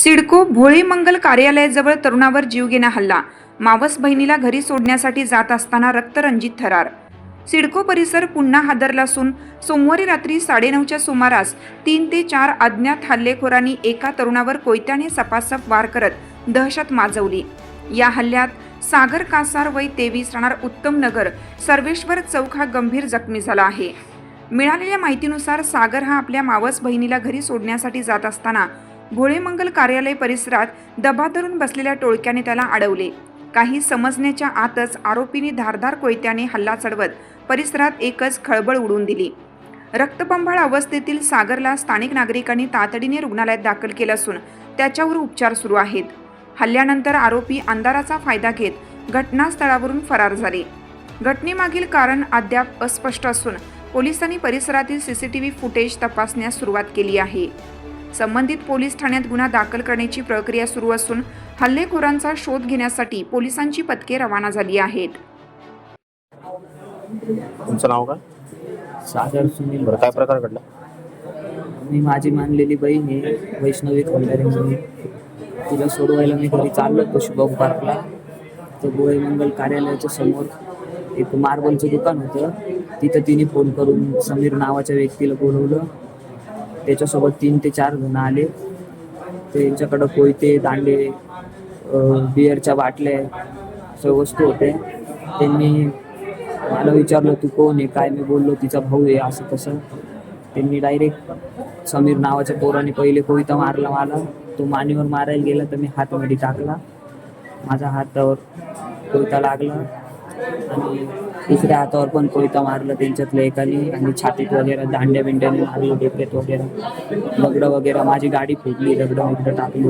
सिडको भोळे मंगल कार्यालयाजवळ तरुणावर जीवघेणा हल्ला. मावस बहिणीला घरी सोडण्यासाठी जात असताना रक्तरंजित थरार. सिडको परिसर पुन्हा हादरला असून सोमवारी रात्री 9:30च्या सुमारास 3 ते 4 अज्ञात हल्लेखोरांनी एका तरुणावर कोयत्याने सपासप वार करत दहशत माजवली. या हल्ल्यात सागर कासार वय 23 राहणार उत्तम नगर सर्वेश्वर चौक हा गंभीर जखमी झाला आहे. मिळालेल्या माहितीनुसार सागर हा आपल्या मावस बहिणीला घरी सोडण्यासाठी जात असताना भोळे मंगल कार्यालय परिसरात दबा धरून बसलेल्या टोळक्याने त्याला अडवले. काही समजण्याच्या आतच आरोपींनी धारदार कोयत्याने हल्ला चढवत परिसरात एकच खळबळ उडवून दिली. रक्तबंबाळ अवस्थेतील सागरला स्थानिक नागरिकांनी तातडीने रुग्णालयात दाखल केलं असून त्याच्यावर उपचार सुरू आहेत. हल्ल्यानंतर आरोपी अंधाराचा फायदा घेत घटनास्थळावरून फरार झाले. घटनेमागील कारण अद्याप अस्पष्ट असून पोलिसांनी परिसरातील सीसीटीव्ही फुटेज तपासण्यास सुरुवात केली आहे. संबंधित पोलीस ठाण्यात गुन्हा दाखल करण्याची प्रक्रिया सुरू असून हल्लेखोरांचा शोध घेण्यासाठी पोलिसांची पथके रवाना झाली आहेत. तुमचं नाव काय? सागर सुनील. बरं, काय प्रकार घडला? मी माझी मानलेली बहीण आहे वैष्णवी खंडारे म्हणून. तिला सोडवायला मी घरी चाललो होतो शुभम पार्कला. तर भोळे मंगल कार्यालयाच्या समोर एक मार्बलचं दुकान होतं. तिथं तिने फोन करून समीर नावाच्या व्यक्तीला बोलवलं. त्याच्यासोबत 3 ते 4 जण आले. त्यांच्याकडं कोयते, दांडे, बिअरच्या बाटल्या सर्व वस्तू होते. त्यांनी मला विचारलं तू कोण आहे काय. मी बोललो तिचा भाऊ आहे असं तसं. त्यांनी डायरेक्ट समीर नावाच्या पोराने पहिले कोयता मारला मला. तो मानेवर मारायला गेला तर मी हातमध्ये टाकला. माझ्या हातावर कोयता लागला आणि दुसऱ्या हातावर पण कोयता मारला त्यांच्यातल्या एकाने. आणि छातीत वगैरे दांड्या बिंड्याने मारलं, डोक्यात वगैरे दगडं वगैरे. माझी गाडी फुटली, दगडं टाकली.